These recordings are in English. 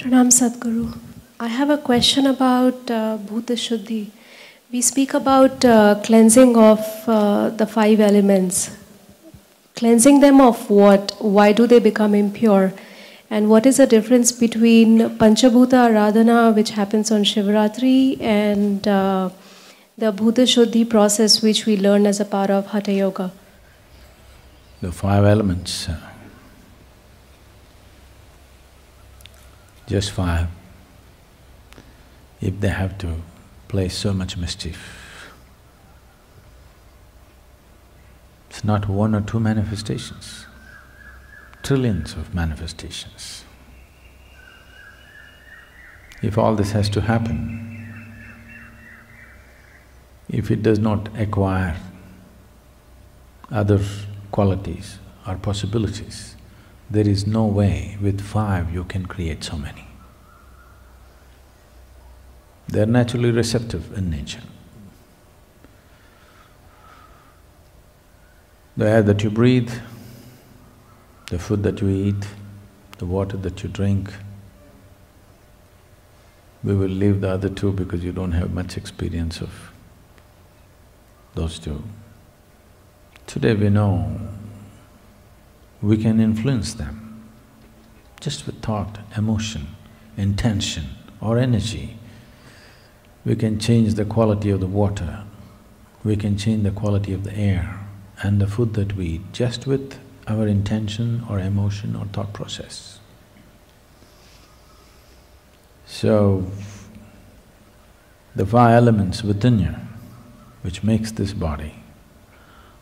Pranam Sadhguru. I have a question about Bhuta Shuddhi. We speak about cleansing of the five elements. Cleansing them of what? Why do they become impure? And what is the difference between Panchabhuta Aradhana, which happens on Shivratri, and the Bhuta Shuddhi process, which we learn as a part of Hatha Yoga? The five elements, just five, if they have to play so much mischief, it's not one or two manifestations, trillions of manifestations. If all this has to happen, if it does not acquire other qualities or possibilities, there is no way with five you can create so many. They are naturally receptive in nature. The air that you breathe, the food that you eat, the water that you drink. We will leave the other two because you don't have much experience of those two. Today we know we can influence them just with thought, emotion, intention or energy. We can change the quality of the water, we can change the quality of the air and the food that we eat just with our intention or emotion or thought process. So, the five elements within you, which makes this body,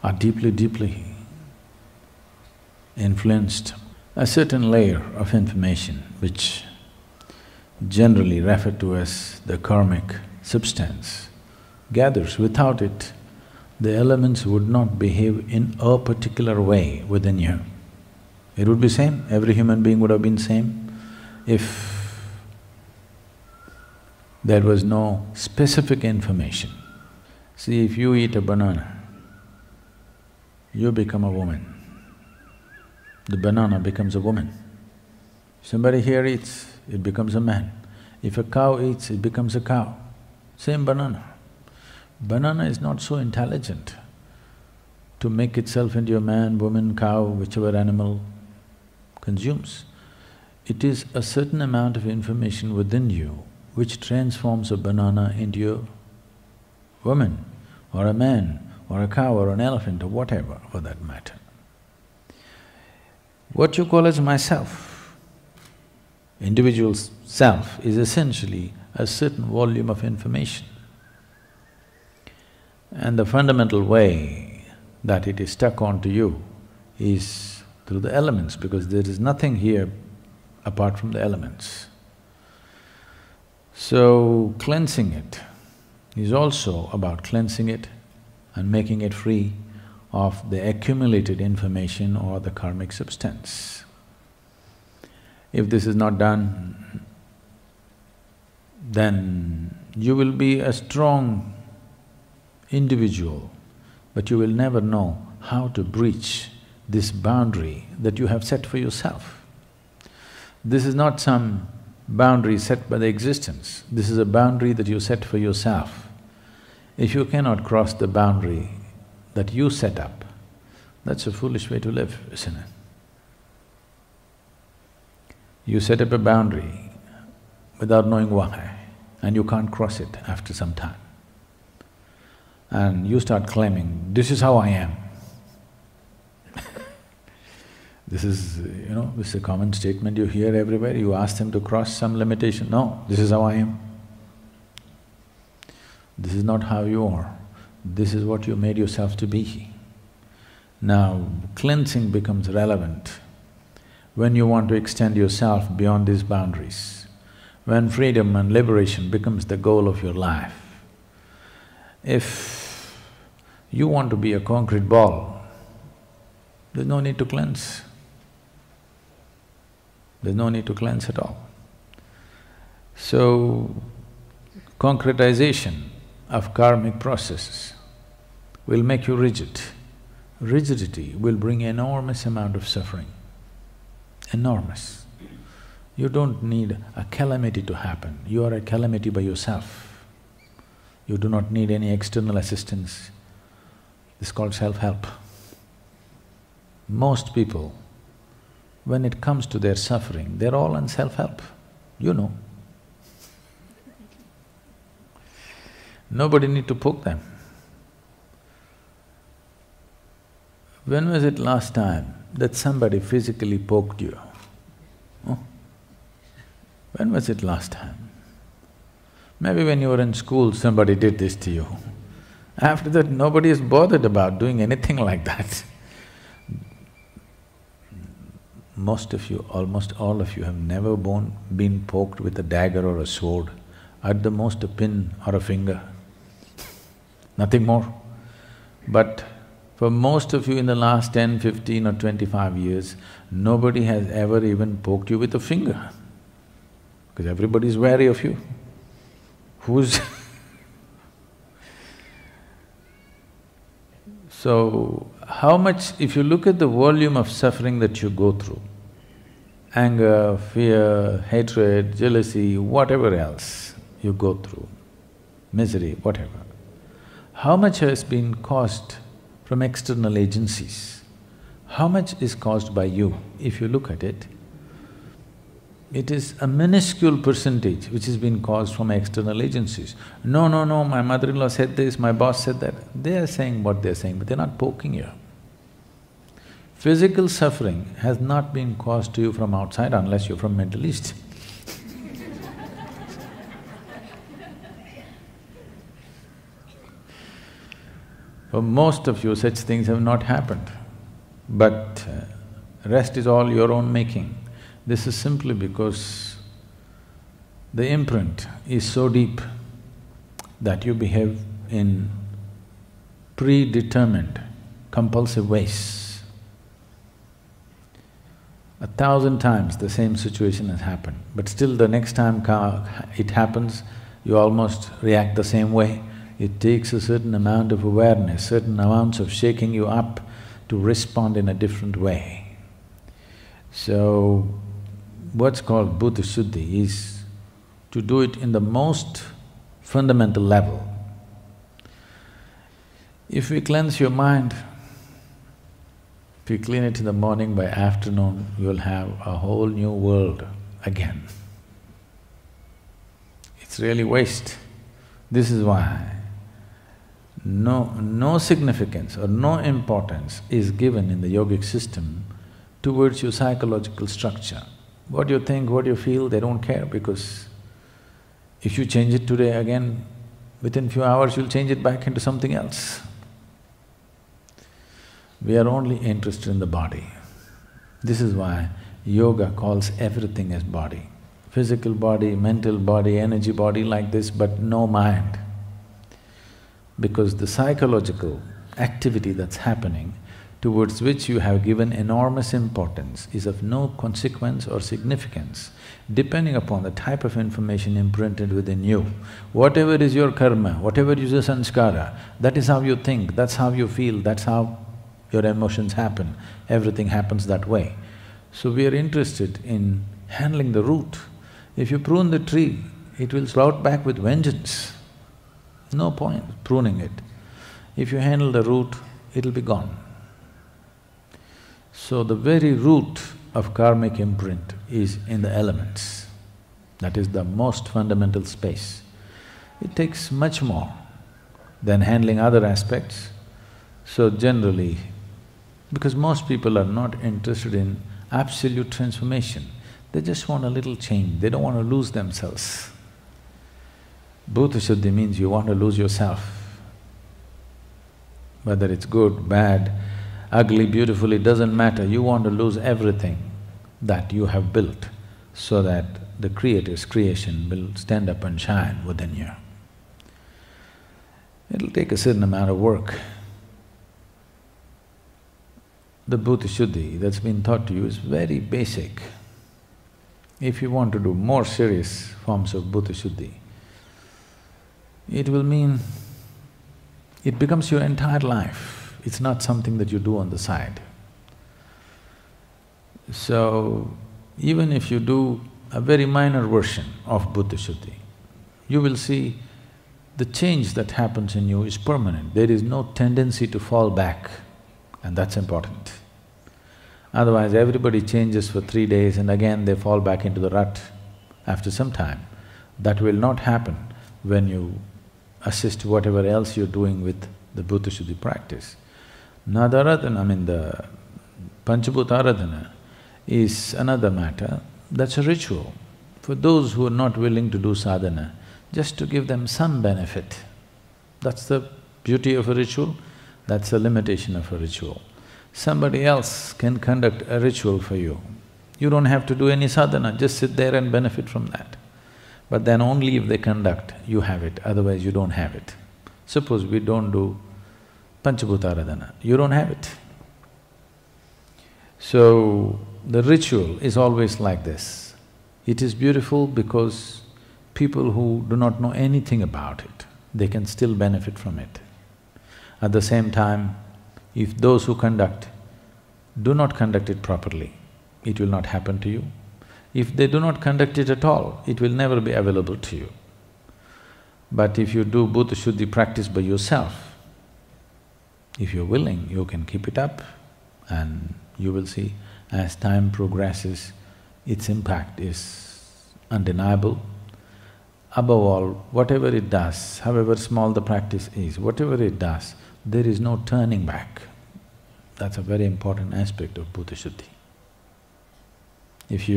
are deeply, deeply influenced. A certain layer of information which generally referred to as the karmic substance gathers. Without it, the elements would not behave in a particular way within you. It would be same, every human being would have been same if there was no specific information. See, if you eat a banana, you become a woman. The banana becomes a woman. Somebody here eats, it becomes a man. If a cow eats, it becomes a cow. Same banana. Banana is not so intelligent to make itself into a man, woman, cow, whichever animal consumes. It is a certain amount of information within you which transforms a banana into a woman or a man or a cow or an elephant or whatever for that matter. What you call as myself, individual self, is essentially a certain volume of information. And the fundamental way that it is stuck onto you is through the elements, because there is nothing here apart from the elements. So, cleansing it is also about cleansing it and making it free of the accumulated information or the karmic substance. If this is not done, then you will be a strong individual, but you will never know how to breach this boundary that you have set for yourself. This is not some boundary set by the existence, this is a boundary that you set for yourself. If you cannot cross the boundary that you set up, that's a foolish way to live, isn't it? You set up a boundary without knowing why, and you can't cross it after some time. And you start claiming, this is how I am. This is, this is a common statement you hear everywhere. You ask them to cross some limitation, no, this is how I am. This is not how you are, this is what you made yourself to be. Now, cleansing becomes relevant when you want to extend yourself beyond these boundaries, when freedom and liberation becomes the goal of your life. If you want to be a concrete ball, there's no need to cleanse. There's no need to cleanse at all. So, concretization of karmic processes will make you rigid. Rigidity will bring enormous amount of suffering, enormous. You don't need a calamity to happen, you are a calamity by yourself. You do not need any external assistance. It's called self-help. Most people, when it comes to their suffering, they're all on self-help, you know. Nobody need to poke them. When was it last time that somebody physically poked you? Huh? When was it last time? Maybe when you were in school, somebody did this to you. After that, nobody is bothered about doing anything like that. Most of you, almost all of you have never been poked with a dagger or a sword, at the most a pin or a finger, nothing more. But for most of you in the last 10, 15 or 25 years, nobody has ever even poked you with a finger, because everybody is wary of you. Who's So, how much… if you look at the volume of suffering that you go through, anger, fear, hatred, jealousy, whatever else you go through, misery, whatever, how much has been caused from external agencies? How much is caused by you? If you look at it, it is a minuscule percentage which has been caused from external agencies. No, my mother-in-law said this, my boss said that. They are saying what they're saying, but they're not poking you. Physical suffering has not been caused to you from outside unless you're from Middle East. For most of you, such things have not happened, but rest is all your own making. This is simply because the imprint is so deep that you behave in predetermined, compulsive ways. 1,000 times the same situation has happened, but still the next time it happens, you almost react the same way. It takes a certain amount of awareness, certain amounts of shaking you up to respond in a different way. So, what's called Bhuta Shuddhi is to do it in the most fundamental level. If we cleanse your mind, if you clean it in the morning, by afternoon you'll have a whole new world again. It's really waste. This is why no significance or no importance is given in the yogic system towards your psychological structure. What you think, what you feel, they don't care, because if you change it today again, within few hours you'll change it back into something else. We are only interested in the body. This is why yoga calls everything as body. Physical body, mental body, energy body like this, but no mind. Because the psychological activity that's happening, towards which you have given enormous importance, is of no consequence or significance, depending upon the type of information imprinted within you. Whatever is your karma, whatever is your sanskara, that is how you think, that's how you feel, that's how your emotions happen, everything happens that way. So we are interested in handling the root. If you prune the tree, it will sprout back with vengeance. No point pruning it. If you handle the root, it'll be gone. So the very root of karmic imprint is in the elements. That is the most fundamental space. It takes much more than handling other aspects. So generally, because most people are not interested in absolute transformation, they just want a little change, they don't want to lose themselves. Bhuta Shuddhi means you want to lose yourself. Whether it's good, bad, ugly, beautiful, it doesn't matter, you want to lose everything that you have built so that the Creator's creation will stand up and shine within you. It'll take a certain amount of work. The Bhuta Shuddhi that's been taught to you is very basic. If you want to do more serious forms of Bhuta Shuddhi, it will mean it becomes your entire life. It's not something that you do on the side. So, even if you do a very minor version of Bhuta Shuddhi, you will see the change that happens in you is permanent. There is no tendency to fall back, and that's important. Otherwise, everybody changes for 3 days and again they fall back into the rut after some time. That will not happen when you assist whatever else you're doing with the Bhuta Shuddhi practice. Nadaradhana, I mean the Panchabhuta Aradhana is another matter, that's a ritual. For those who are not willing to do sadhana, just to give them some benefit. That's the beauty of a ritual, that's the limitation of a ritual. Somebody else can conduct a ritual for you. You don't have to do any sadhana, just sit there and benefit from that. But then only if they conduct, you have it, otherwise you don't have it. Suppose we don't do Panchabhuta Aradhana, you don't have it. So, the ritual is always like this. It is beautiful because people who do not know anything about it, they can still benefit from it. At the same time, if those who conduct do not conduct it properly, it will not happen to you. If they do not conduct it at all, it will never be available to you. But if you do Bhuta Shuddhi practice by yourself, if you're willing, you can keep it up and you will see as time progresses, its impact is undeniable. Above all, whatever it does, however small the practice is, whatever it does, there is no turning back. That's a very important aspect of Bhuta Shuddhi. If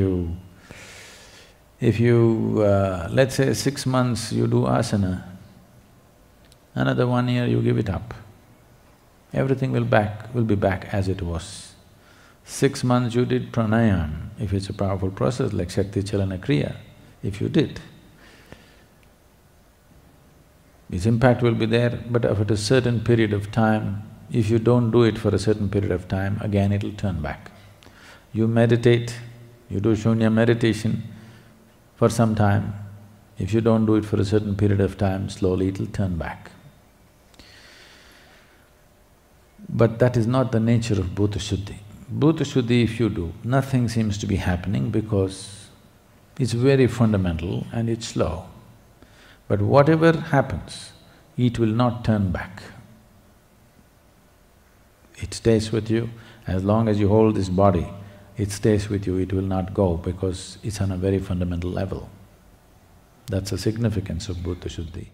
you, let's say 6 months you do asana, another 1 year you give it up, everything will be back as it was. 6 months you did pranayam, if it's a powerful process like Shakti Chalana Kriya, if you did, its impact will be there, but after a certain period of time, if you don't do it for a certain period of time, again it'll turn back. You meditate, you do shunya meditation for some time, if you don't do it for a certain period of time, slowly it'll turn back. But that is not the nature of Bhuta Shuddhi. Bhuta Shuddhi if you do, nothing seems to be happening because it's very fundamental and it's slow. But whatever happens, it will not turn back. It stays with you, as long as you hold this body, it stays with you, it will not go because it's on a very fundamental level. That's the significance of Bhuta Shuddhi.